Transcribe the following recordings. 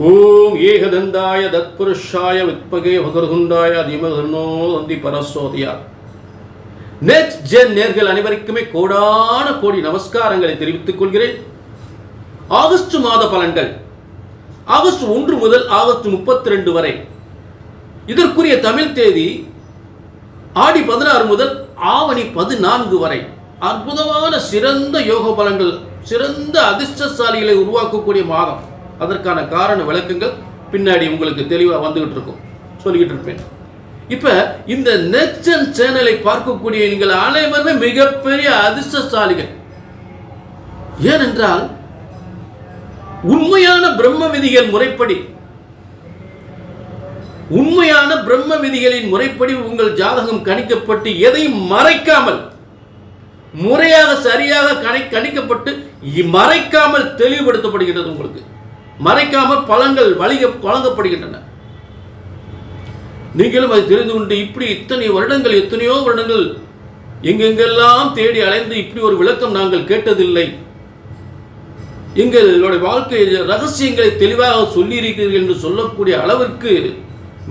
ஓம் ஏகதந்தாய தத்புருஷாய வித்மகே வகர்குண்டாய அதிமகர்ணோ தந்தி பரசோதியா. Next gen நேர்கள் அனைவருக்குமே கோடான கோடி நமஸ்காரங்களை தெரிவித்துக் கொள்கிறேன். ஆகஸ்ட் மாத பலன்கள் ஆகஸ்ட் 1 முதல் ஆகஸ்ட் 32 வரை. இதற்குரிய தமிழ் தேதி ஆடி 16 முதல் ஆவணி 14 வரை. அற்புதமான சிறந்த யோக பலன்கள், சிறந்த அதிர்ஷ்டசாலிகளை உருவாக்கக்கூடிய மாதம். அதற்கான காரண விளக்கங்கள் பின்னாடி உங்களுக்கு தெளிவாக வந்துகிட்டு இருக்கும், சொல்லிக்கிட்டு இருப்பேன். இப்ப இந்த நெக்ஸ்ட் ஜென் சேனலை பார்க்கக்கூடிய நீங்கள் அனைவருமே மிகப்பெரிய அதிர்ஷ்டசாலிகள். ஏனென்றால் உண்மையான பிரம்ம விதிகள் முறைப்படி, உண்மையான பிரம்ம விதிகளின் முறைப்படி உங்கள் ஜாதகம் கணிக்கப்பட்டு எதையும் மறைக்காமல் முறையாக சரியாக கணிக்கப்பட்டு மறைக்காமல் தெளிவுபடுத்தப்படுகிறது. உங்களுக்கு மறைக்காமல் பலன்கள் வழங்கப்படுகின்றன. நீங்களும் அதை தெரிந்து கொண்டு இப்படி எத்தனையோ வருடங்கள் எங்கெங்கெல்லாம் தேடி அலைந்து இப்படி ஒரு விளக்கம் நாங்கள் கேட்டதில்லை, எங்களுடைய வாழ்க்கை ரகசியங்களை தெளிவாக சொல்லியிருக்கிறீர்கள் என்று சொல்லக்கூடிய அளவிற்கு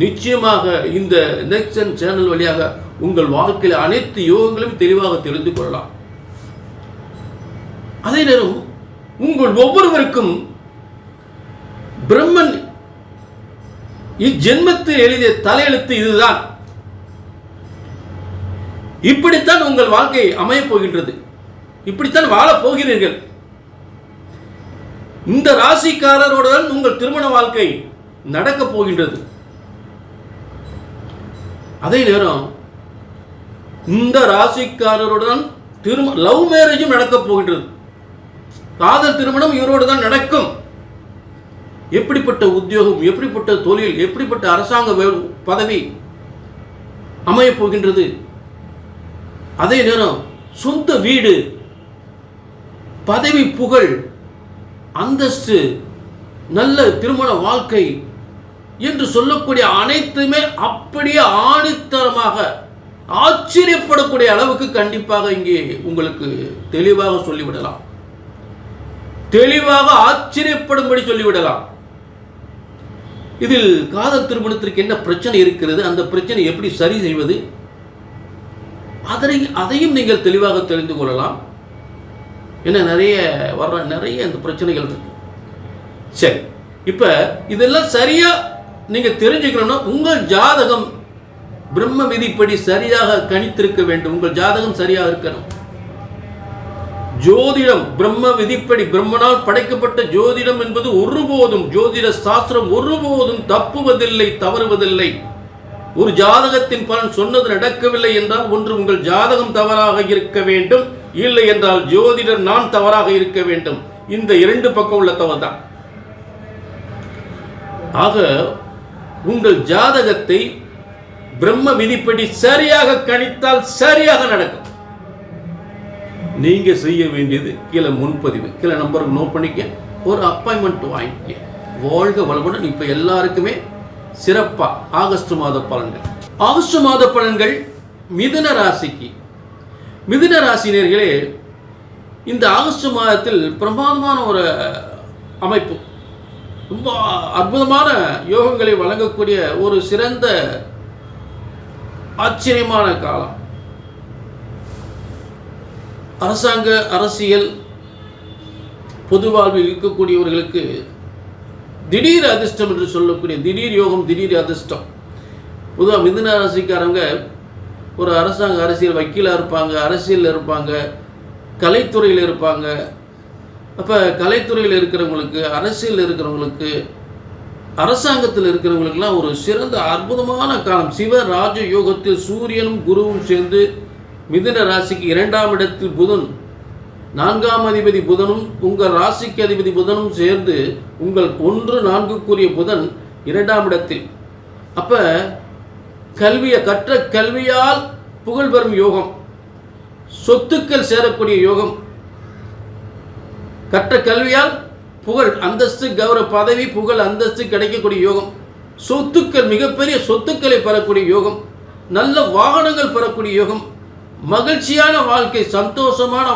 நிச்சயமாக இந்த நெக்ஸ்ட் ஜென் சேனல் வழியாக உங்கள் வாழ்க்கையில் அனைத்து யோகங்களையும் தெளிவாக தெரிந்து கொள்ளலாம். அதே நேரம் உங்கள் ஒவ்வொருவருக்கும் பிரம்மன் இஜென்மத்தில் எழுதிய தலையெழுத்து இதுதான், இப்படித்தான் உங்கள் வாழ்க்கை அமையப் போகின்றது, இப்படித்தான் வாழப் போகிறீர்கள். இந்த ராசிக்காரருடன் உங்கள் திருமண வாழ்க்கை நடக்கப் போகின்றது. அதே நேரம் இந்த ராசிக்காரருடன் லவ் மேரேஜும் நடக்கப் போகின்றது. காதல் திருமணம் இவரோடு தான் நடக்கும். எப்படிப்பட்ட உத்தியோகம், எப்படிப்பட்ட தொழில், எப்படிப்பட்ட அரசாங்க பதவி அமையப் போகின்றது. அதே நேரம் சொந்த வீடு, பதவி, புகழ், அந்தஸ்து, நல்ல திருமண வாழ்க்கை என்று சொல்லக்கூடிய அனைத்துமே அப்படியே ஆணித்தரமாக ஆச்சரியப்படக்கூடிய அளவுக்கு கண்டிப்பாக இங்கே உங்களுக்கு தெளிவாக சொல்லிவிடலாம், தெளிவாக ஆச்சரியப்படும்படி சொல்லிவிடலாம். இதில் காதல் திருமணத்திற்கு என்ன பிரச்சனை இருக்கிறது, அந்த பிரச்சனை எப்படி சரி செய்வது, அதையும் நீங்கள் தெளிவாக தெரிந்து கொள்ளலாம். ஏன்னா நிறைய இந்த பிரச்சனைகள் இருக்கு. சரி, இப்ப இதெல்லாம் சரியா நீங்க தெரிஞ்சுக்கணும்னா உங்கள் ஜாதகம் பிரம்ம விதிப்படி சரியாக கணித்திருக்க வேண்டும். உங்கள் ஜாதகம் சரியாக இருக்கணும். ஜோதிடம் பிரம்ம விதிப்படி, பிரம்மனால் படைக்கப்பட்ட ஜோதிடம் என்பது ஒருபோதும், ஜோதிட சாஸ்திரம் ஒருபோதும் தப்புவதில்லை, தவறுவதில்லை. ஒரு ஜாதகத்தின் பலன் சொன்னது நடக்கவில்லை என்றால் ஒன்று உங்கள் ஜாதகம் தவறாக இருக்க வேண்டும், இல்லை என்றால் ஜோதிடர் நான் தவறாக இருக்க வேண்டும். இந்த இரண்டு பக்கம் உள்ள தவறு தான். ஆக உங்கள் ஜாதகத்தை பிரம்ம விதிப்படி சரியாக கணித்தால் சரியாக நடக்கும். நீங்க செய்ய வேண்டியது கீழே முன்பதிவு, கீழே நம்பருக்கு நோட் பண்ணிக்க, ஒரு அப்பாயின்மெண்ட் வாங்கிக்க. வாழ்க வளமுடன். இப்ப எல்லாருக்குமே சிறப்பா ஆகஸ்ட் மாத பலன்கள். ஆகஸ்ட் மாத பலன்கள் மிதுன ராசிக்கு. மிதுன ராசினியர்களே, இந்த ஆகஸ்ட் மாதத்தில் பிரமாதமான ஒரு அமைப்பு, ரொம்ப அற்புதமான யோகங்களை வழங்கக்கூடிய ஒரு சிறந்த ஆச்சரியமான காலம். அரசாங்க, அரசியல், பொது வாழ்வில் இருக்கக்கூடியவர்களுக்கு திடீர் அதிர்ஷ்டம் என்று சொல்லக்கூடிய திடீர் யோகம், திடீர் அதிர்ஷ்டம். பொதுவாக மிதுன ராசிக்காரங்க ஒரு அரசாங்க, அரசியல், வக்கீலாக இருப்பாங்க, அரசியலில் இருப்பாங்க, கலைத்துறையில் இருப்பாங்க. அப்போ கலைத்துறையில் இருக்கிறவங்களுக்கு, அரசியலில் இருக்கிறவங்களுக்கு, அரசாங்கத்தில் இருக்கிறவங்களுக்கெல்லாம் ஒரு சிறந்த அற்புதமான காலம். சிவராஜ யோகத்தில் சூரியனும் குருவும் சேர்ந்து மிதுன ராசிக்கு 2ஆம் இடத்தில் புதன், 4ஆம் அதிபதி புதனும் உங்கள் ராசிக்கு அதிபதி புதனும் சேர்ந்து உங்கள் 1-4க்குரிய புதன் 2ஆம் இடத்தில். அப்ப கற்ற கல்வியால் புகழ் பெறும் யோகம், சொத்துக்கள் சேரக்கூடிய யோகம், கற்ற கல்வியால் புகழ், அந்தஸ்து, கௌரவ, பதவி, புகழ், அந்தஸ்து கிடைக்கக்கூடிய யோகம், சொத்துக்கள், மிகப்பெரிய சொத்துக்களை பெறக்கூடிய யோகம், நல்ல வாகனங்கள் பெறக்கூடிய யோகம், மகிழ்ச்சியான வாழ்க்கை, சந்தோஷமான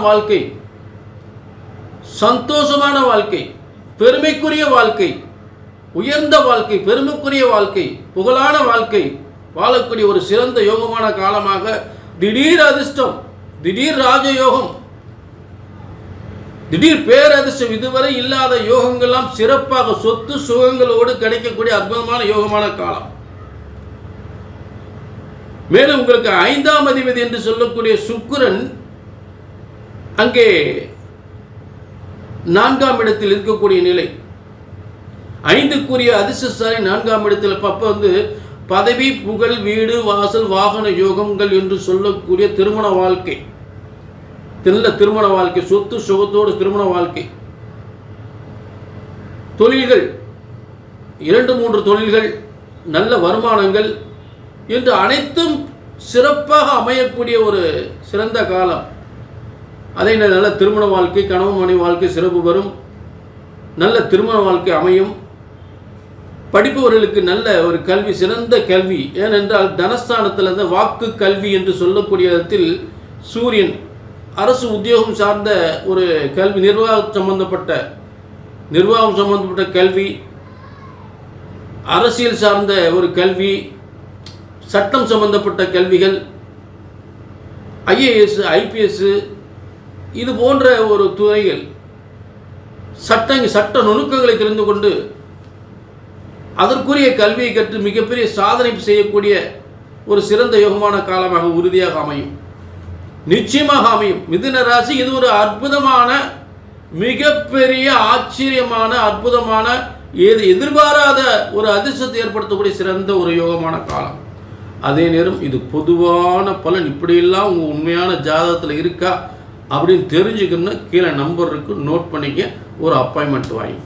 வாழ்க்கை, பெருமைக்குரிய வாழ்க்கை, உயர்ந்த வாழ்க்கை, பெருமைக்குரிய வாழ்க்கை, புகழான வாழ்க்கை வாழக்கூடிய ஒரு சிறந்த யோகமான காலமாக திடீர் அதிர்ஷ்டம், திடீர் ராஜயோகம், திடீர் பேரதிர்ஷ்டம், இதுவரை இல்லாத யோகங்கள்லாம் சிறப்பாக சொத்து சுகங்களோடு கிடைக்கக்கூடிய அற்புதமான யோகமான காலம். மேலும் உங்களுக்கு 5ஆம் அதிபதி என்று சொல்லக்கூடிய சுக்கிரன் அங்கே 4ஆம் இடத்தில் இருக்கக்கூடிய நிலை. 5க்குரிய அதிர்ஷ்டசாலி 4ஆம் இடத்தில் பதவி, புகழ், வீடு, வாசல், வாகன யோகங்கள் என்று சொல்லக்கூடிய திருமண வாழ்க்கை, நல்ல திருமண வாழ்க்கை, சொத்து சுகத்தோடு திருமண வாழ்க்கை, தொழில்கள், 2-3 தொழில்கள், நல்ல வருமானங்கள் என்று அனைத்தும் சிறப்பாக அமையக்கூடிய ஒரு சிறந்த காலம். அதே நல்ல திருமண வாழ்க்கை, கணவன் மனைவி வாழ்க்கை சிறப்பு வரும், நல்ல திருமண வாழ்க்கை அமையும். படிப்பவர்களுக்கு நல்ல ஒரு கல்வி, சிறந்த கல்வி. ஏனென்றால் தனஸ்தானத்தில் வாக்கு கல்வி என்று சொல்லக்கூடிய இடத்தில் சூரியன், அரசு உத்தியோகம் சார்ந்த ஒரு கல்வி, நிர்வாகம் சம்பந்தப்பட்ட கல்வி, அரசியல் சார்ந்த ஒரு கல்வி, சட்டம் சம்பந்தப்பட்ட கல்விகள், IAS, IPS இது போன்ற ஒரு துறைகள், சட்ட நுணுக்கங்களை தெரிந்து கொண்டு அதற்குரிய கல்வியை கற்று மிகப்பெரிய சாதனை செய்யக்கூடிய ஒரு சிறந்த யோகமான காலமாக உறுதியாக அமையும், நிச்சயமாக அமையும். மிதுன ராசி இது ஒரு அற்புதமான, மிகப்பெரிய ஆச்சரியமான, அற்புதமான, எதிர்பாராத ஒரு அதிர்ஷ்டத்தை ஏற்படுத்தக்கூடிய சிறந்த ஒரு யோகமான காலம். அதே நேரம் இது பொதுவான பலன். இப்படியெல்லாம் உங்கள் உண்மையான ஜாதகத்தில் இருக்கா அப்படின்னு தெரிஞ்சுக்கணும்னா கீழே நம்பர் இருக்கு, நோட் பண்ணிக்க, ஒரு அப்பாயின்மெண்ட் வாங்கி.